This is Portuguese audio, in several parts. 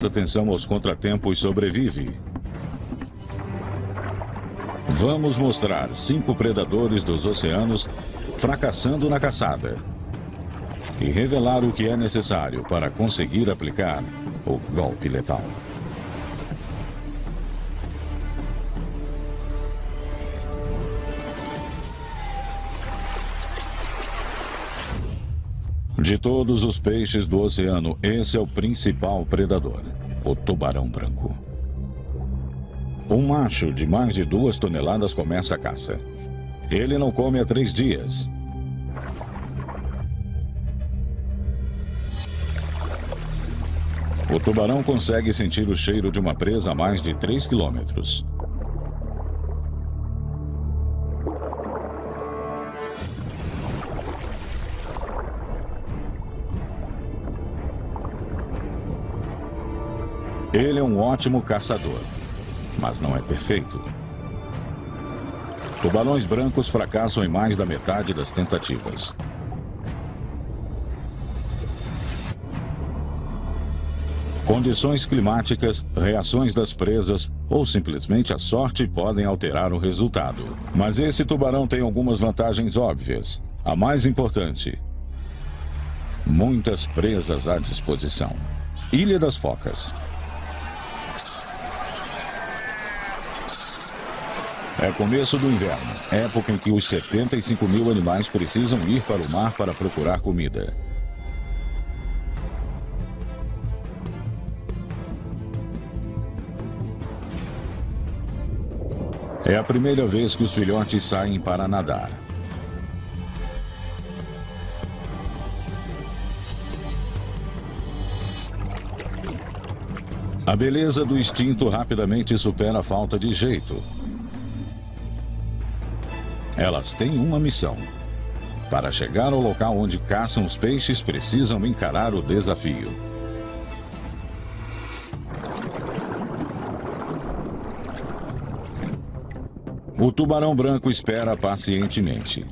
Atenção aos contratempos sobrevive. Vamos mostrar 5 predadores dos oceanos fracassando na caçada e revelar o que é necessário para conseguir aplicar o golpe letal. De todos os peixes do oceano, esse é o principal predador, o tubarão branco. Um macho de mais de 2 toneladas começa a caça. Ele não come há 3 dias. O tubarão consegue sentir o cheiro de uma presa a mais de 3 quilômetros. Ele é um ótimo caçador, mas não é perfeito. Tubarões brancos fracassam em mais da metade das tentativas. Condições climáticas, reações das presas ou simplesmente a sorte podem alterar o resultado. Mas esse tubarão tem algumas vantagens óbvias. A mais importante: muitas presas à disposição. Ilha das Focas. É começo do inverno, época em que os 75 mil animais precisam ir para o mar para procurar comida. É a primeira vez que os filhotes saem para nadar. A beleza do instinto rapidamente supera a falta de jeito. Elas têm uma missão. Para chegar ao local onde caçam os peixes, precisam encarar o desafio. O tubarão branco espera pacientemente.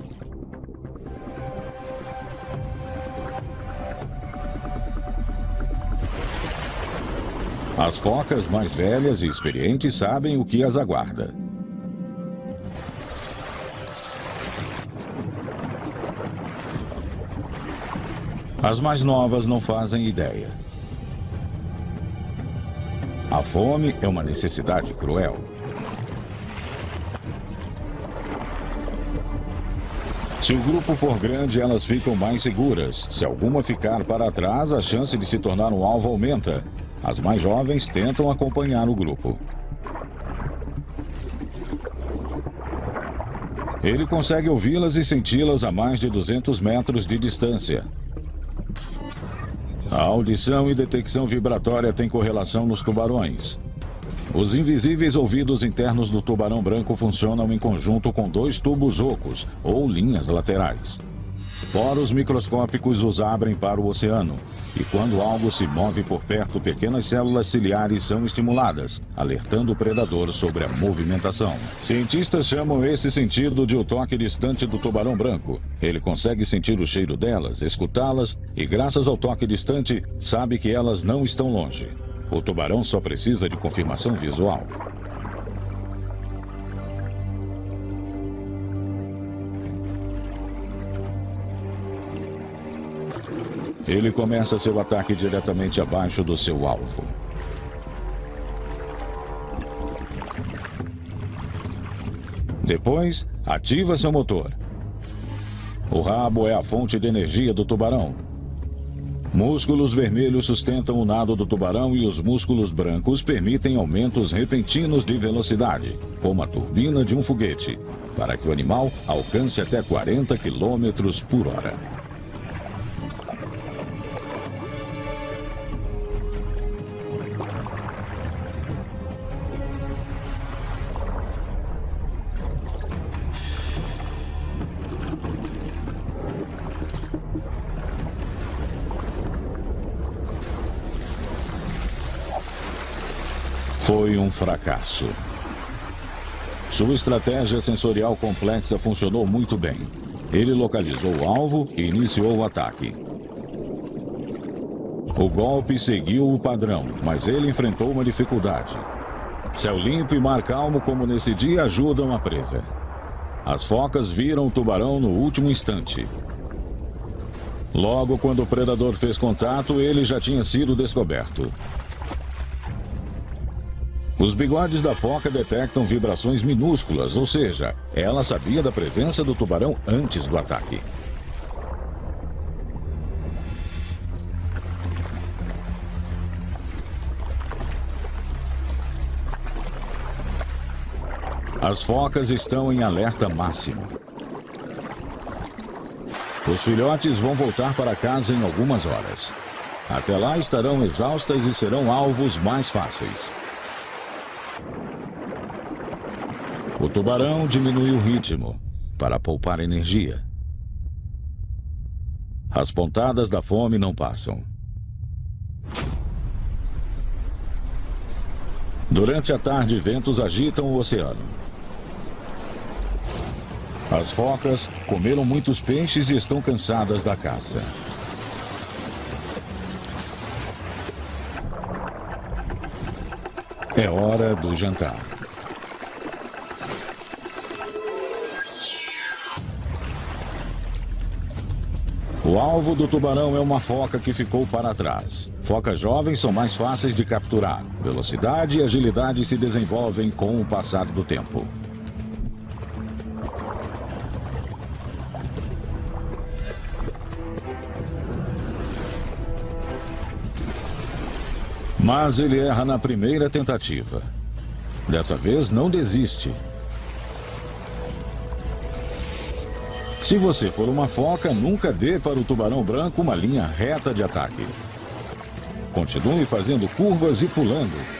As focas mais velhas e experientes sabem o que as aguarda. As mais novas não fazem ideia. A fome é uma necessidade cruel. Se o grupo for grande, elas ficam mais seguras. Se alguma ficar para trás, a chance de se tornar um alvo aumenta. As mais jovens tentam acompanhar o grupo. Ele consegue ouvi-las e senti-las a mais de 200 metros de distância. A audição e detecção vibratória têm correlação nos tubarões. Os invisíveis ouvidos internos do tubarão branco funcionam em conjunto com 2 tubos ocos, ou linhas laterais. Poros microscópicos os abrem para o oceano, e quando algo se move por perto, pequenas células ciliares são estimuladas, alertando o predador sobre a movimentação. Cientistas chamam esse sentido de o toque distante do tubarão branco. Ele consegue sentir o cheiro delas, escutá-las, e graças ao toque distante, sabe que elas não estão longe. O tubarão só precisa de confirmação visual. Ele começa seu ataque diretamente abaixo do seu alvo. Depois, ativa seu motor. O rabo é a fonte de energia do tubarão. Músculos vermelhos sustentam o nado do tubarão e os músculos brancos permitem aumentos repentinos de velocidade, como a turbina de um foguete, para que o animal alcance até 40 km por hora. Foi um fracasso. Sua estratégia sensorial complexa funcionou muito bem. Ele localizou o alvo e iniciou o ataque. O golpe seguiu o padrão, mas ele enfrentou uma dificuldade. Céu limpo e mar calmo, como nesse dia, ajudam a presa. As focas viram o tubarão no último instante. Logo quando o predador fez contato, ele já tinha sido descoberto. Os bigodes da foca detectam vibrações minúsculas, ou seja, ela sabia da presença do tubarão antes do ataque. As focas estão em alerta máximo. Os filhotes vão voltar para casa em algumas horas. Até lá estarão exaustas e serão alvos mais fáceis. O tubarão diminui o ritmo para poupar energia. As pontadas da fome não passam. Durante a tarde, ventos agitam o oceano. As focas comeram muitos peixes e estão cansadas da caça. É hora do jantar. O alvo do tubarão é uma foca que ficou para trás. Focas jovens são mais fáceis de capturar. Velocidade e agilidade se desenvolvem com o passar do tempo. Mas ele erra na primeira tentativa. Dessa vez, não desiste. Se você for uma foca, nunca dê para o tubarão branco uma linha reta de ataque. Continue fazendo curvas e pulando.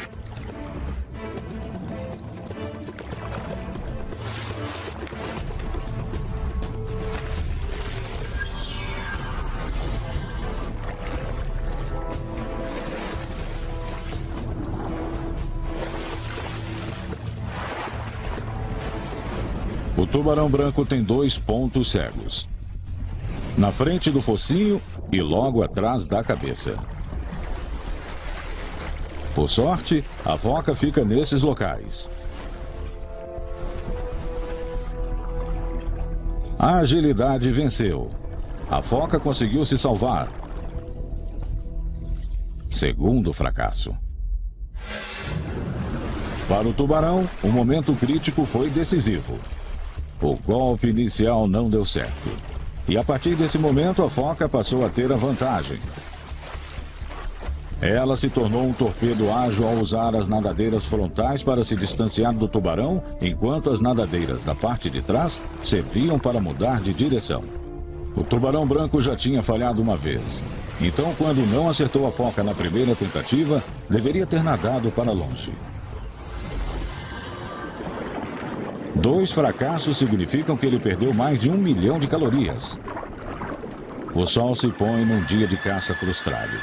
O tubarão branco tem 2 pontos cegos. Na frente do focinho e logo atrás da cabeça. Por sorte, a foca fica nesses locais. A agilidade venceu. A foca conseguiu se salvar. Segundo fracasso. Para o tubarão, o momento crítico foi decisivo. O golpe inicial não deu certo. E a partir desse momento, a foca passou a ter a vantagem. Ela se tornou um torpedo ágil ao usar as nadadeiras frontais para se distanciar do tubarão, enquanto as nadadeiras da parte de trás serviam para mudar de direção. O tubarão branco já tinha falhado uma vez. Então, quando não acertou a foca na primeira tentativa, deveria ter nadado para longe. 2 fracassos significam que ele perdeu mais de 1 milhão de calorias. O sol se põe num dia de caça frustrado.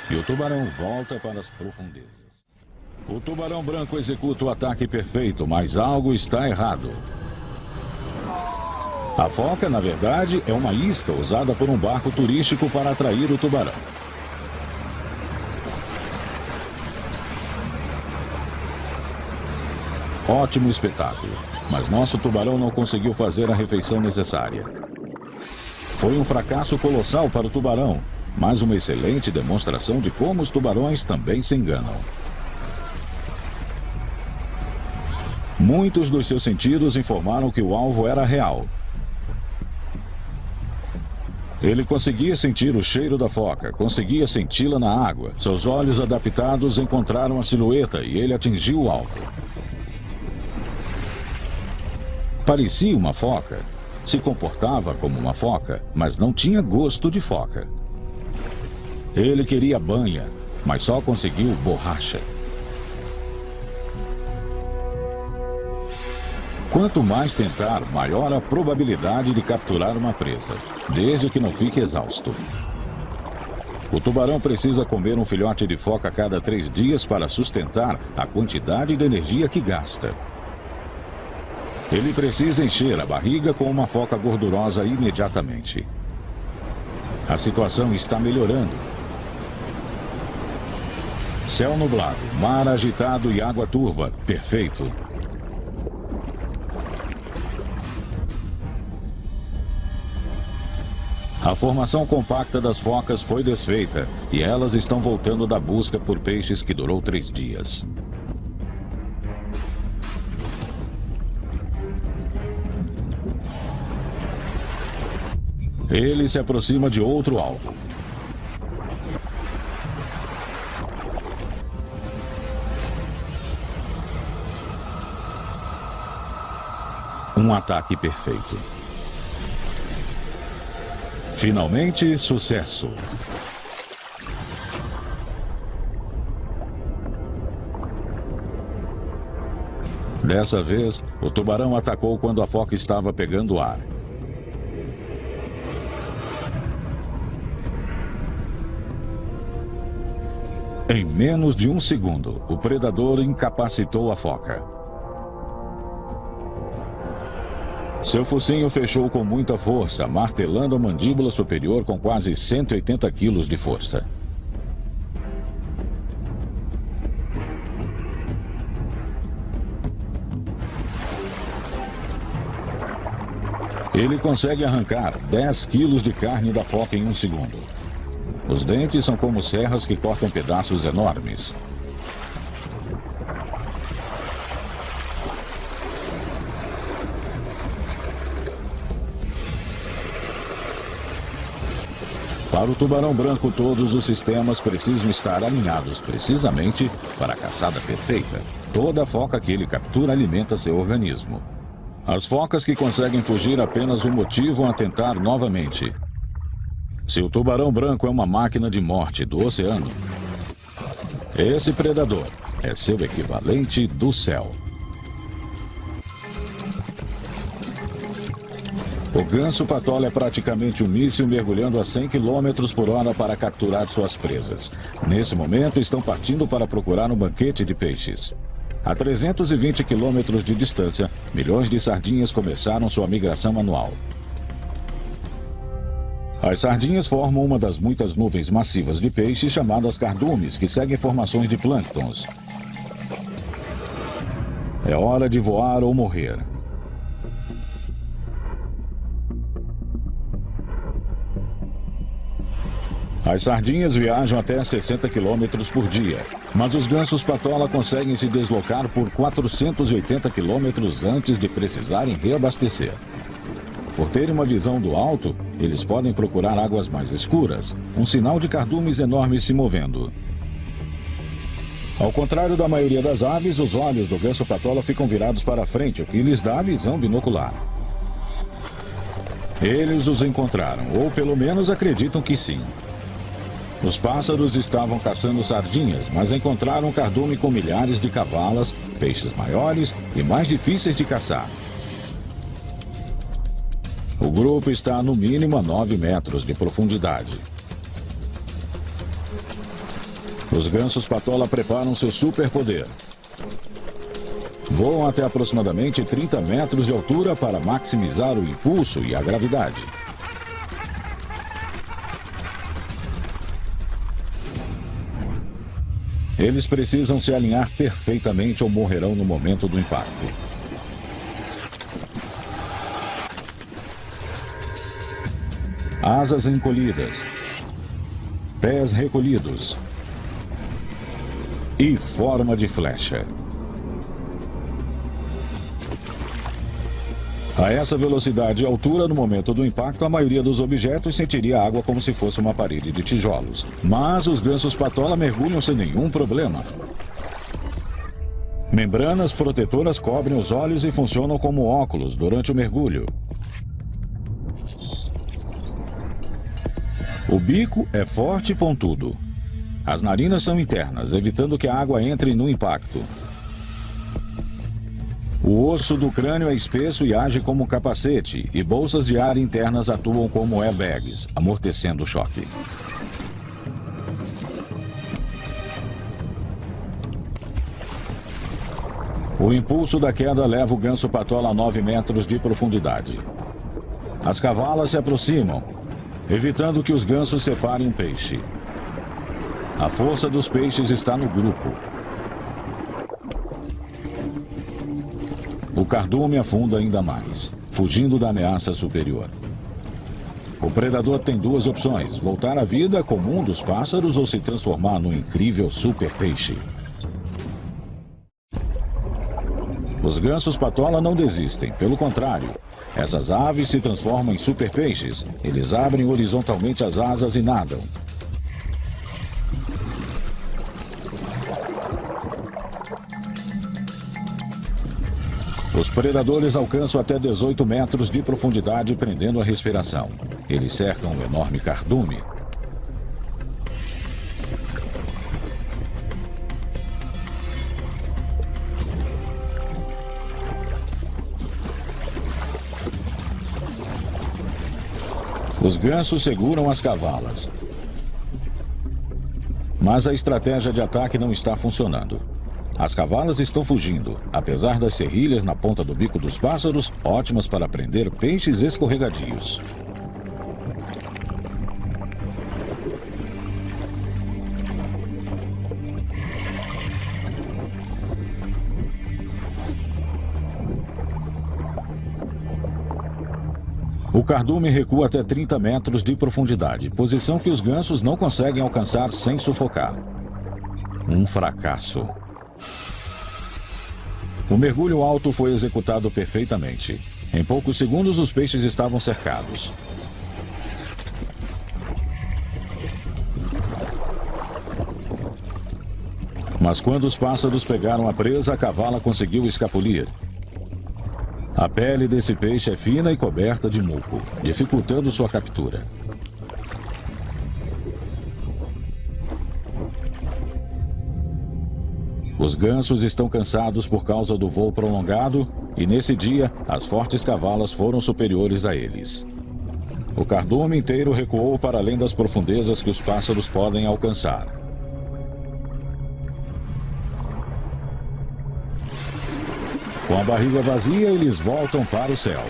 E o tubarão volta para as profundezas. O tubarão branco executa o ataque perfeito, mas algo está errado. A foca, na verdade, é uma isca usada por um barco turístico para atrair o tubarão. Ótimo espetáculo, mas nosso tubarão não conseguiu fazer a refeição necessária. Foi um fracasso colossal para o tubarão, mas uma excelente demonstração de como os tubarões também se enganam. Muitos dos seus sentidos informaram que o alvo era real. Ele conseguia sentir o cheiro da foca, conseguia senti-la na água. Seus olhos adaptados encontraram a silhueta e ele atingiu o alvo. Parecia uma foca, se comportava como uma foca, mas não tinha gosto de foca. Ele queria banha, mas só conseguiu borracha. Quanto mais tentar, maior a probabilidade de capturar uma presa, desde que não fique exausto. O tubarão precisa comer um filhote de foca a cada 3 dias para sustentar a quantidade de energia que gasta. Ele precisa encher a barriga com uma foca gordurosa imediatamente. A situação está melhorando, Céu nublado, mar agitado e água turva. Perfeito. A formação compacta das focas foi desfeita e elas estão voltando da busca por peixes que durou 3 dias. Ele se aproxima de outro alvo. Um ataque perfeito. Finalmente, sucesso. Dessa vez, o tubarão atacou quando a foca estava pegando ar. Em menos de 1 segundo, o predador incapacitou a foca. Seu focinho fechou com muita força, martelando a mandíbula superior com quase 180 quilos de força. Ele consegue arrancar 10 quilos de carne da foca em 1 segundo. Os dentes são como serras que cortam pedaços enormes. Para o tubarão branco, todos os sistemas precisam estar alinhados precisamente para a caçada perfeita. Toda foca que ele captura alimenta seu organismo. As focas que conseguem fugir apenas o motivam a tentar novamente. Se o tubarão branco é uma máquina de morte do oceano, esse predador é seu equivalente do céu. O ganso-patola é praticamente um míssil mergulhando a 100 km por hora para capturar suas presas. Nesse momento, estão partindo para procurar um banquete de peixes. A 320 km de distância, milhões de sardinhas começaram sua migração anual. As sardinhas formam uma das muitas nuvens massivas de peixes chamadas cardumes, que seguem formações de plânctons. É hora de voar ou morrer. As sardinhas viajam até 60 km por dia, mas os gansos-patola conseguem se deslocar por 480 km antes de precisarem reabastecer. Por terem uma visão do alto, eles podem procurar águas mais escuras, um sinal de cardumes enormes se movendo. Ao contrário da maioria das aves, os olhos do ganso-patola ficam virados para frente, o que lhes dá a visão binocular. Eles os encontraram, ou pelo menos acreditam que sim. Os pássaros estavam caçando sardinhas, mas encontraram um cardume com milhares de cavalas, peixes maiores e mais difíceis de caçar. O grupo está no mínimo a 9 metros de profundidade. Os gansos-patola preparam seu superpoder. Voam até aproximadamente 30 metros de altura para maximizar o impulso e a gravidade. Eles precisam se alinhar perfeitamente ou morrerão no momento do impacto. Asas encolhidas, pés recolhidos e forma de flecha. A essa velocidade e altura, no momento do impacto, a maioria dos objetos sentiria a água como se fosse uma parede de tijolos. Mas os gansos-patola mergulham sem nenhum problema. Membranas protetoras cobrem os olhos e funcionam como óculos durante o mergulho. O bico é forte e pontudo. As narinas são internas, evitando que a água entre no impacto. O osso do crânio é espesso e age como um capacete, e bolsas de ar internas atuam como airbags, amortecendo o choque. O impulso da queda leva o ganso-patola a 9 metros de profundidade. As cavalas se aproximam, evitando que os gansos separem um peixe. A força dos peixes está no grupo. O cardume afunda ainda mais, fugindo da ameaça superior. O predador tem duas opções: voltar à vida comum dos pássaros ou se transformar num incrível super-peixe. Os gansos patola não desistem, pelo contrário. Essas aves se transformam em super-peixes. Eles abrem horizontalmente as asas e nadam. Os predadores alcançam até 18 metros de profundidade, prendendo a respiração. Eles cercam um enorme cardume. Os gansos seguram as cavalas. Mas a estratégia de ataque não está funcionando. As cavalas estão fugindo, apesar das serrilhas na ponta do bico dos pássaros, ótimas para prender peixes escorregadios. O cardume recua até 30 metros de profundidade, posição que os gansos não conseguem alcançar sem sufocar. Um fracasso. O mergulho alto foi executado perfeitamente. Em poucos segundos, os peixes estavam cercados. Mas quando os pássaros pegaram a presa, a cavala conseguiu escapulir. A pele desse peixe é fina e coberta de muco, dificultando sua captura. Os gansos estão cansados por causa do voo prolongado e, nesse dia, as fortes cavalas foram superiores a eles. O cardume inteiro recuou para além das profundezas que os pássaros podem alcançar. Com a barriga vazia, eles voltam para o céu.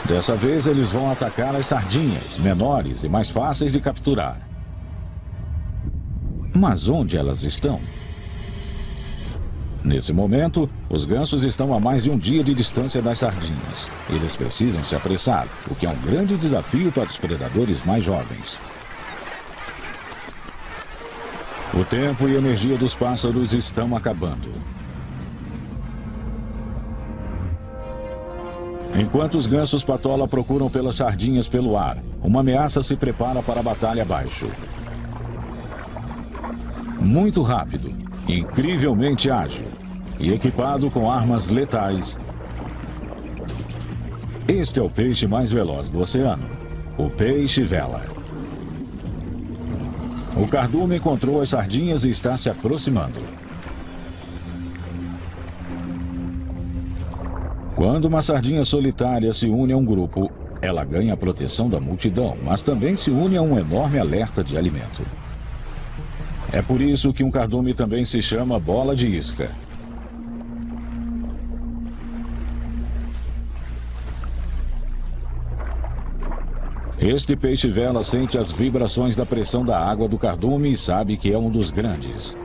Dessa vez, eles vão atacar as sardinhas, menores e mais fáceis de capturar. Mas onde elas estão? Nesse momento, os gansos estão a mais de um dia de distância das sardinhas. Eles precisam se apressar, o que é um grande desafio para os predadores mais jovens. O tempo e a energia dos pássaros estão acabando. Enquanto os gansos patola procuram pelas sardinhas pelo ar, uma ameaça se prepara para a batalha abaixo. Muito rápido, incrivelmente ágil e equipado com armas letais. Este é o peixe mais veloz do oceano, o peixe-vela. O cardume encontrou as sardinhas e está se aproximando. Quando uma sardinha solitária se une a um grupo, ela ganha a proteção da multidão, mas também se une a um enorme alerta de alimento. É por isso que um cardume também se chama bola de isca. Este peixe-vela sente as vibrações da pressão da água do cardume e sabe que é um dos grandes.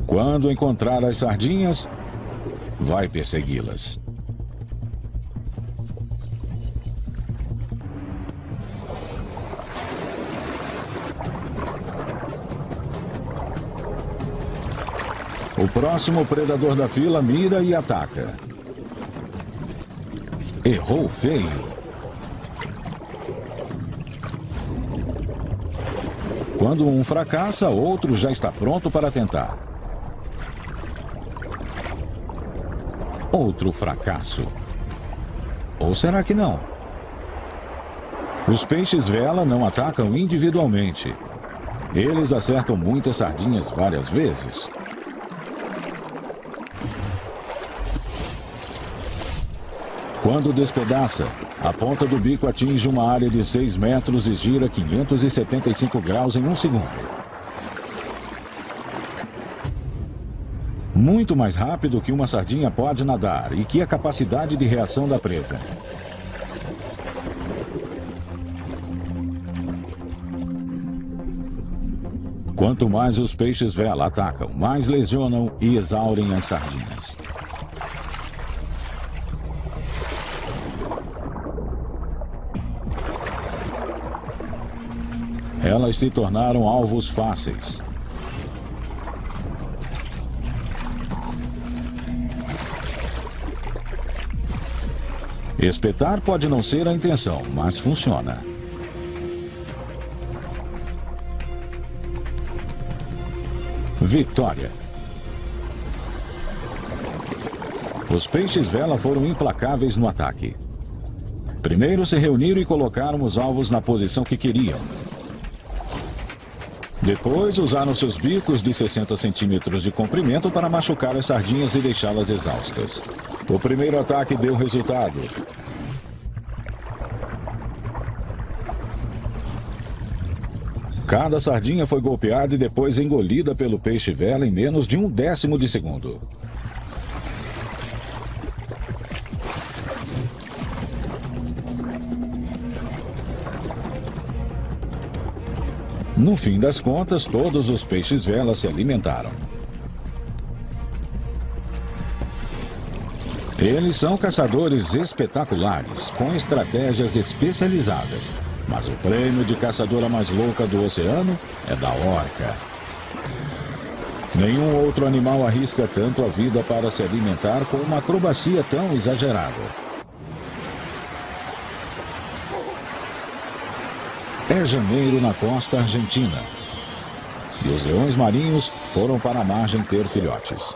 Quando encontrar as sardinhas, vai persegui-las. O próximo predador da fila mira e ataca. Errou feio. Quando um fracassa, outro já está pronto para tentar. Outro fracasso. Ou será que não? Os peixes-vela não atacam individualmente. Eles acertam muitas sardinhas várias vezes. Quando despedaça, a ponta do bico atinge uma área de 6 metros e gira 575 graus em um segundo. Muito mais rápido que uma sardinha pode nadar e que a capacidade de reação da presa. Quanto mais os peixes-vela atacam, mais lesionam e exaurem as sardinhas. Elas se tornaram alvos fáceis. Espetar pode não ser a intenção, mas funciona. Vitória. Os peixes-vela foram implacáveis no ataque. Primeiro se reuniram e colocaram os alvos na posição que queriam. Depois usaram seus bicos de 60 centímetros de comprimento para machucar as sardinhas e deixá-las exaustas. O primeiro ataque deu resultado. Cada sardinha foi golpeada e depois engolida pelo peixe-vela em menos de 1/10 de segundo. No fim das contas, todos os peixes-vela se alimentaram. Eles são caçadores espetaculares, com estratégias especializadas. Mas o prêmio de caçadora mais louca do oceano é da orca. Nenhum outro animal arrisca tanto a vida para se alimentar com uma acrobacia tão exagerada. É janeiro na costa argentina. E os leões marinhos foram para a margem ter filhotes.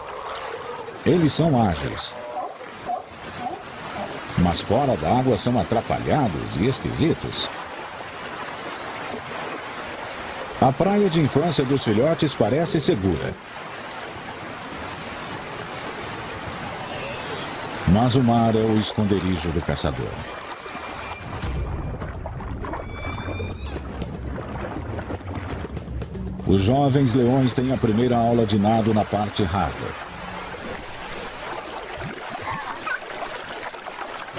Eles são ágeis. Mas fora d'água são atrapalhados e esquisitos. A praia de infância dos filhotes parece segura. Mas o mar é o esconderijo do caçador. Os jovens leões têm a primeira aula de nado na parte rasa.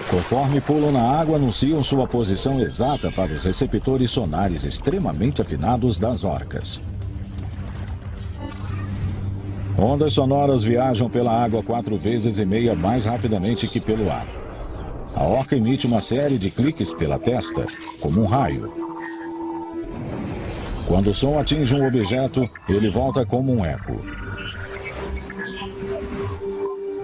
Conforme pulam na água, anunciam sua posição exata para os receptores sonares extremamente afinados das orcas. Ondas sonoras viajam pela água 4,5 vezes mais rapidamente que pelo ar. A orca emite uma série de cliques pela testa, como um raio. Quando o som atinge um objeto, ele volta como um eco.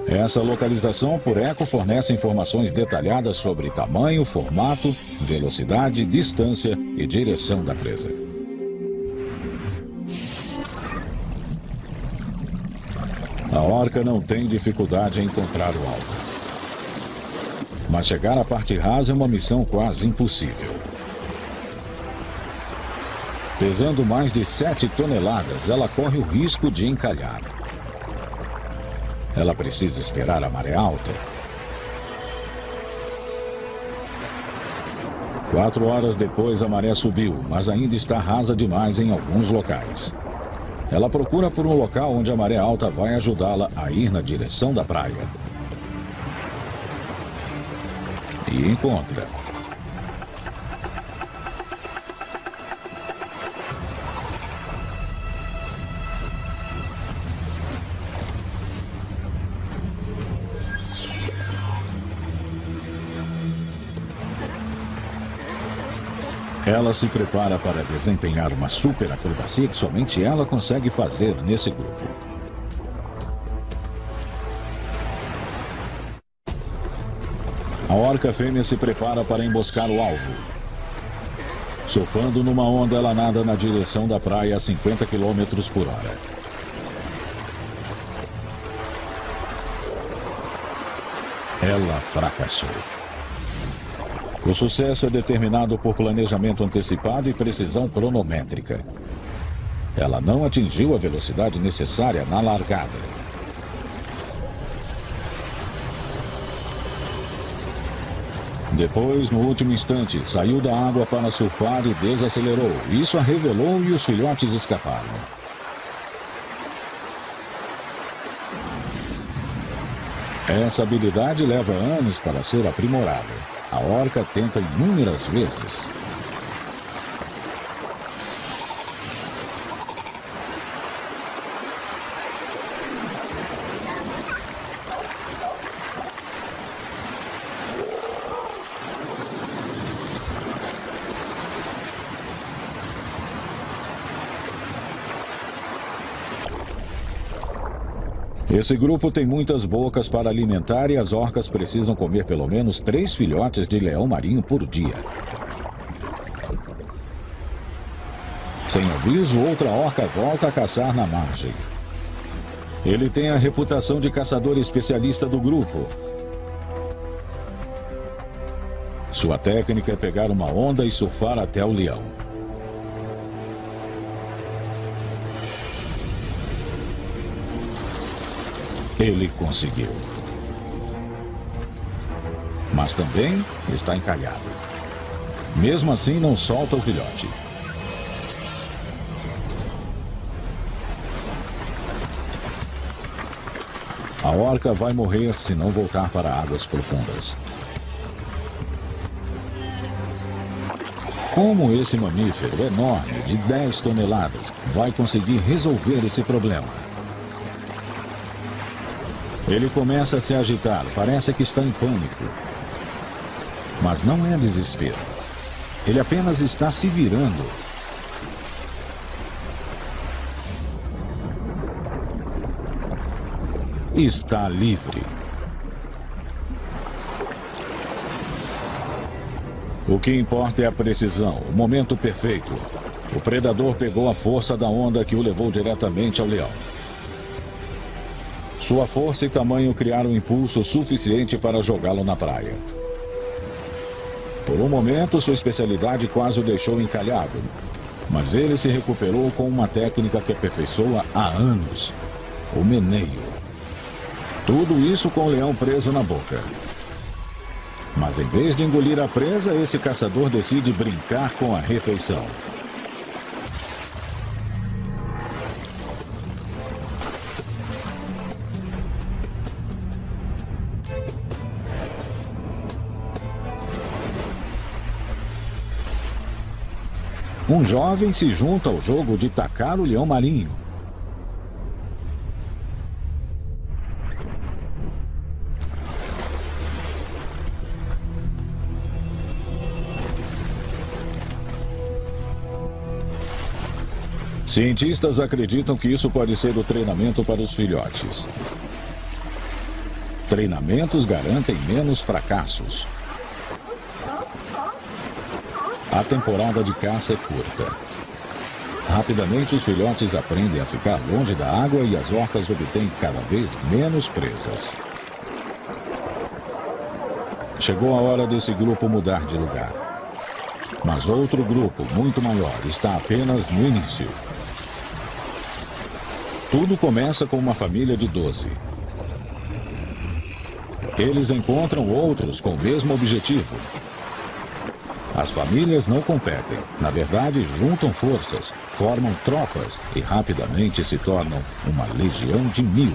Essa localização por eco fornece informações detalhadas sobre tamanho, formato, velocidade, distância e direção da presa. A orca não tem dificuldade em encontrar o alvo. Mas chegar à parte rasa é uma missão quase impossível. Pesando mais de 7 toneladas, ela corre o risco de encalhar. Ela precisa esperar a maré alta. 4 horas depois, a maré subiu, mas ainda está rasa demais em alguns locais. Ela procura por um local onde a maré alta vai ajudá-la a ir na direção da praia. E encontra. Ela se prepara para desempenhar uma super acrobacia que somente ela consegue fazer nesse grupo. A orca fêmea se prepara para emboscar o alvo. Surfando numa onda, ela nada na direção da praia a 50 km por hora. Ela fracassou. O sucesso é determinado por planejamento antecipado e precisão cronométrica. Ela não atingiu a velocidade necessária na largada. Depois, no último instante, saiu da água para surfar e desacelerou. Isso a revelou e os filhotes escaparam. Essa habilidade leva anos para ser aprimorada. A orca tenta inúmeras vezes. Esse grupo tem muitas bocas para alimentar e as orcas precisam comer pelo menos 3 filhotes de leão marinho por dia. Sem aviso, outra orca volta a caçar na margem. Ele tem a reputação de caçador especialista do grupo. Sua técnica é pegar uma onda e surfar até o leão. Ele conseguiu. Mas também está encalhado. Mesmo assim, não solta o filhote. A orca vai morrer se não voltar para águas profundas. Como esse mamífero enorme, de 10 toneladas, vai conseguir resolver esse problema? Ele começa a se agitar, parece que está em pânico. Mas não é desespero. Ele apenas está se virando. Está livre. O que importa é a precisão, o momento perfeito. O predador pegou a força da onda que o levou diretamente ao leão. Sua força e tamanho criaram um impulso suficiente para jogá-lo na praia. Por um momento, sua especialidade quase o deixou encalhado. Mas ele se recuperou com uma técnica que aperfeiçoa há anos: o meneio. Tudo isso com o leão preso na boca. Mas em vez de engolir a presa, esse caçador decide brincar com a refeição. Um jovem se junta ao jogo de tacar o leão marinho. Cientistas acreditam que isso pode ser o treinamento para os filhotes. Treinamentos garantem menos fracassos. A temporada de caça é curta. Rapidamente, os filhotes aprendem a ficar longe da água e as orcas obtêm cada vez menos presas. Chegou a hora desse grupo mudar de lugar. Mas outro grupo, muito maior, está apenas no início. Tudo começa com uma família de 12. Eles encontram outros com o mesmo objetivo. As famílias não competem. Na verdade, juntam forças, formam tropas e rapidamente se tornam uma legião de 1000.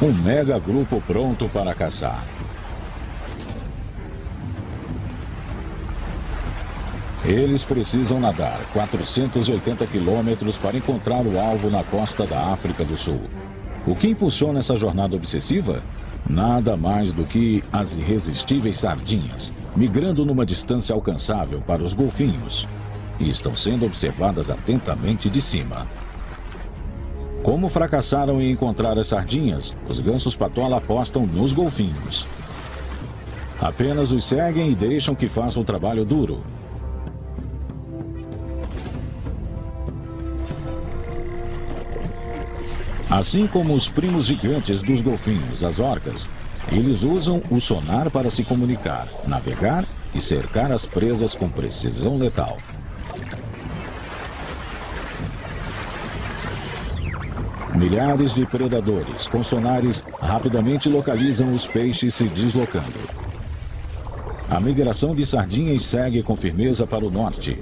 Um mega grupo pronto para caçar. Eles precisam nadar 480 quilômetros para encontrar o alvo na costa da África do Sul. O que impulsiona essa jornada obsessiva? Nada mais do que as irresistíveis sardinhas, migrando numa distância alcançável para os golfinhos. E estão sendo observadas atentamente de cima. Como fracassaram em encontrar as sardinhas, os gansos patola apostam nos golfinhos. Apenas os seguem e deixam que façam o trabalho duro. Assim como os primos gigantes dos golfinhos, as orcas, eles usam o sonar para se comunicar, navegar e cercar as presas com precisão letal. Milhares de predadores com sonares rapidamente localizam os peixes se deslocando. A migração de sardinhas segue com firmeza para o norte.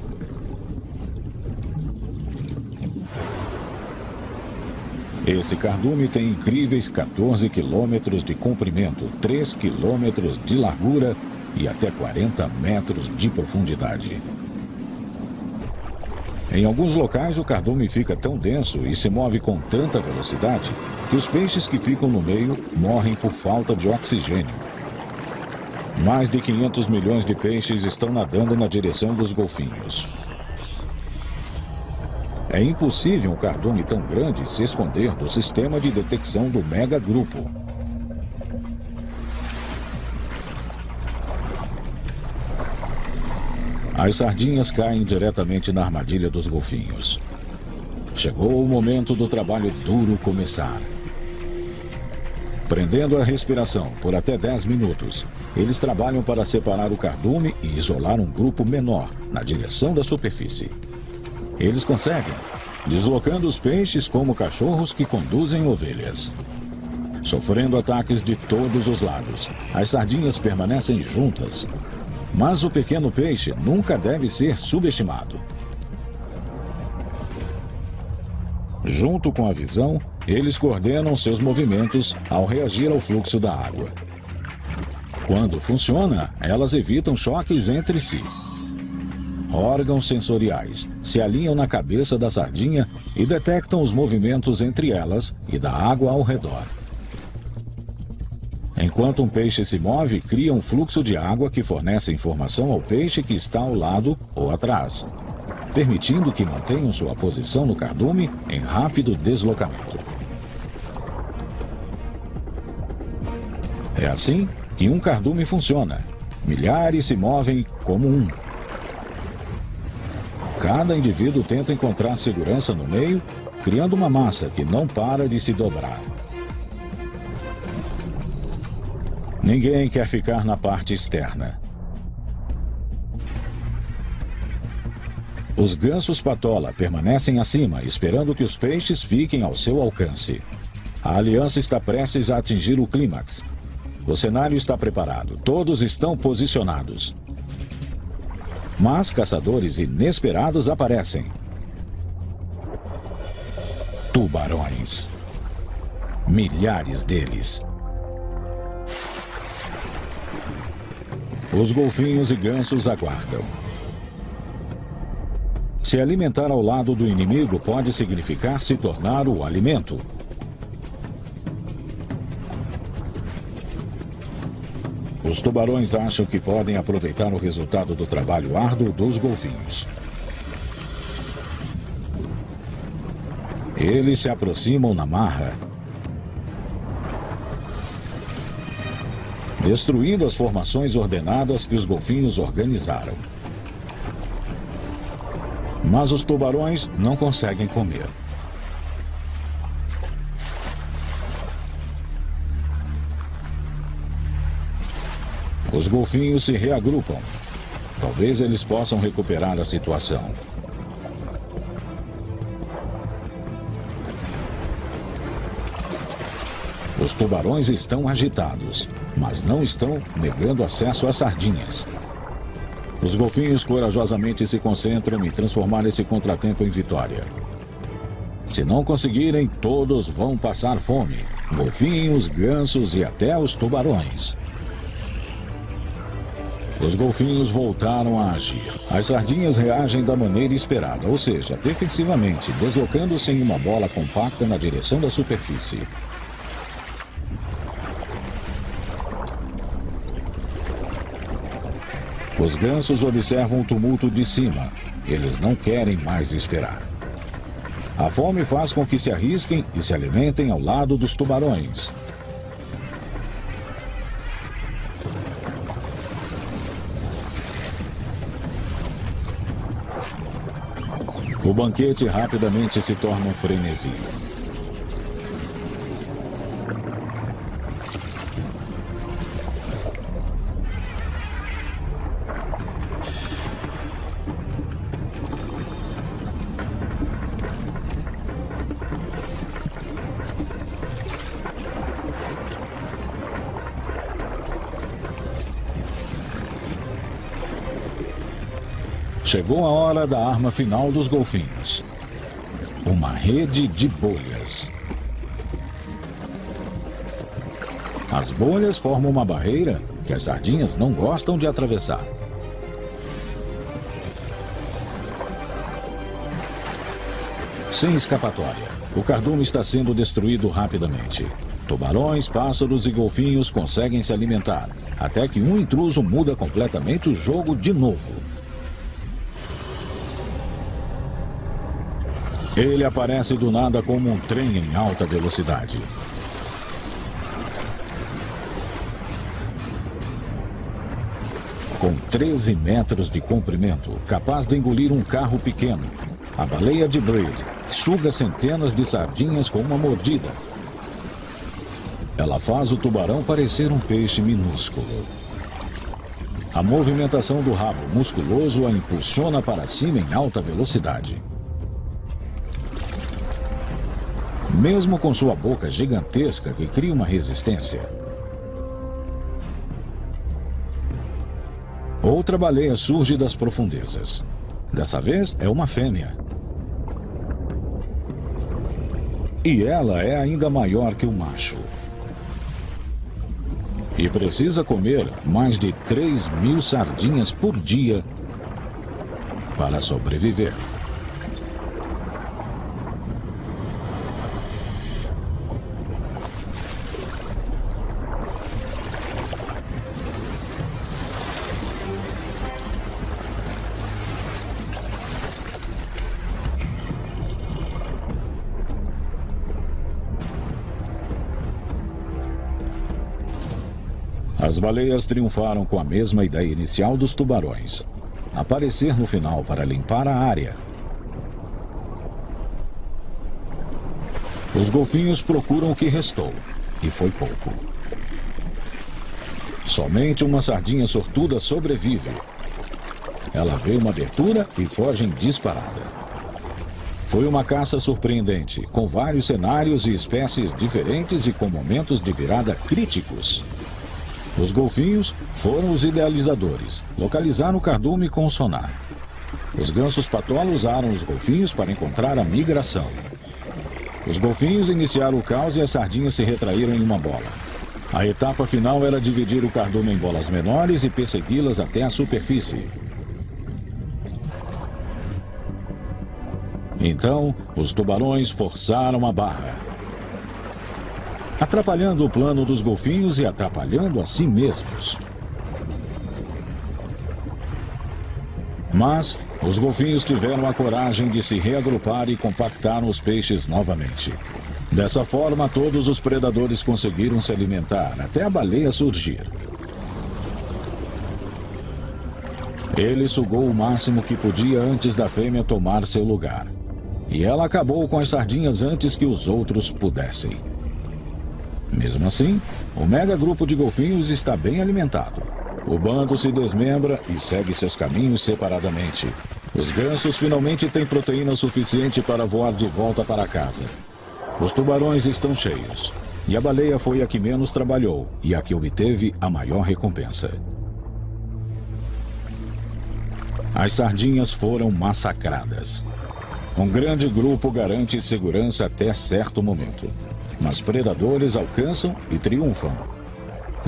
Esse cardume tem incríveis 14 quilômetros de comprimento, 3 quilômetros de largura e até 40 metros de profundidade. Em alguns locais, o cardume fica tão denso e se move com tanta velocidade que os peixes que ficam no meio morrem por falta de oxigênio. Mais de 500 milhões de peixes estão nadando na direção dos golfinhos. É impossível um cardume tão grande se esconder do sistema de detecção do megagrupo. As sardinhas caem diretamente na armadilha dos golfinhos. Chegou o momento do trabalho duro começar. Prendendo a respiração por até 10 minutos, eles trabalham para separar o cardume e isolar um grupo menor na direção da superfície. Eles conseguem, deslocando os peixes como cachorros que conduzem ovelhas. Sofrendo ataques de todos os lados, as sardinhas permanecem juntas. Mas o pequeno peixe nunca deve ser subestimado. Junto com a visão, eles coordenam seus movimentos ao reagir ao fluxo da água. Quando funciona, elas evitam choques entre si. Órgãos sensoriais se alinham na cabeça da sardinha e detectam os movimentos entre elas e da água ao redor. Enquanto um peixe se move, cria um fluxo de água que fornece informação ao peixe que está ao lado ou atrás, permitindo que mantenham sua posição no cardume em rápido deslocamento. É assim que um cardume funciona. Milhares se movem como um. Cada indivíduo tenta encontrar segurança no meio, criando uma massa que não para de se dobrar. Ninguém quer ficar na parte externa. Os gansos patola permanecem acima, esperando que os peixes fiquem ao seu alcance. A aliança está prestes a atingir o clímax. O cenário está preparado, todos estão posicionados. Mas caçadores inesperados aparecem. Tubarões. Milhares deles. Os golfinhos e gansos aguardam. Se alimentar ao lado do inimigo pode significar se tornar o alimento. Os tubarões acham que podem aproveitar o resultado do trabalho árduo dos golfinhos. Eles se aproximam na marra, destruindo as formações ordenadas que os golfinhos organizaram. Mas os tubarões não conseguem comer. Os golfinhos se reagrupam. Talvez eles possam recuperar a situação. Os tubarões estão agitados, mas não estão negando acesso às sardinhas. Os golfinhos corajosamente se concentram em transformar esse contratempo em vitória. Se não conseguirem, todos vão passar fome. Golfinhos, gansos e até os tubarões. Os golfinhos voltaram a agir. As sardinhas reagem da maneira esperada, ou seja, defensivamente, deslocando-se em uma bola compacta na direção da superfície. Os gansos observam o tumulto de cima. Eles não querem mais esperar. A fome faz com que se arrisquem e se alimentem ao lado dos tubarões. O banquete rapidamente se torna um frenesi. Chegou a hora da arma final dos golfinhos. Uma rede de bolhas. As bolhas formam uma barreira que as sardinhas não gostam de atravessar. Sem escapatória, o cardume está sendo destruído rapidamente. Tubarões, pássaros e golfinhos conseguem se alimentar, até que um intruso muda completamente o jogo de novo. Ele aparece do nada como um trem em alta velocidade. Com 13 metros de comprimento, capaz de engolir um carro pequeno, a baleia de Breed suga centenas de sardinhas com uma mordida. Ela faz o tubarão parecer um peixe minúsculo. A movimentação do rabo musculoso a impulsiona para cima em alta velocidade. Mesmo com sua boca gigantesca que cria uma resistência. Outra baleia surge das profundezas. Dessa vez é uma fêmea. E ela é ainda maior que o macho. E precisa comer mais de 3.000 sardinhas por dia para sobreviver. As baleias triunfaram com a mesma ideia inicial dos tubarões: aparecer no final para limpar a área. Os golfinhos procuram o que restou, e foi pouco. Somente uma sardinha sortuda sobrevive. Ela vê uma abertura e foge em disparada. Foi uma caça surpreendente, com vários cenários e espécies diferentes e com momentos de virada críticos. Os golfinhos foram os idealizadores, localizaram o cardume com o sonar. Os gansos patola usaram os golfinhos para encontrar a migração. Os golfinhos iniciaram o caos e as sardinhas se retraíram em uma bola. A etapa final era dividir o cardume em bolas menores e persegui-las até a superfície. Então, os tubarões forçaram a barra, atrapalhando o plano dos golfinhos e atrapalhando a si mesmos. Mas os golfinhos tiveram a coragem de se reagrupar e compactaram os peixes novamente. Dessa forma, todos os predadores conseguiram se alimentar, até a baleia surgir. Ele sugou o máximo que podia antes da fêmea tomar seu lugar. E ela acabou com as sardinhas antes que os outros pudessem. Mesmo assim, o mega grupo de golfinhos está bem alimentado. O bando se desmembra e segue seus caminhos separadamente. Os gansos finalmente têm proteína suficiente para voar de volta para casa. Os tubarões estão cheios. E a baleia foi a que menos trabalhou e a que obteve a maior recompensa. As sardinhas foram massacradas. Um grande grupo garante segurança até certo momento. Mas predadores alcançam e triunfam,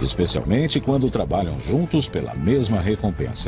especialmente quando trabalham juntos pela mesma recompensa.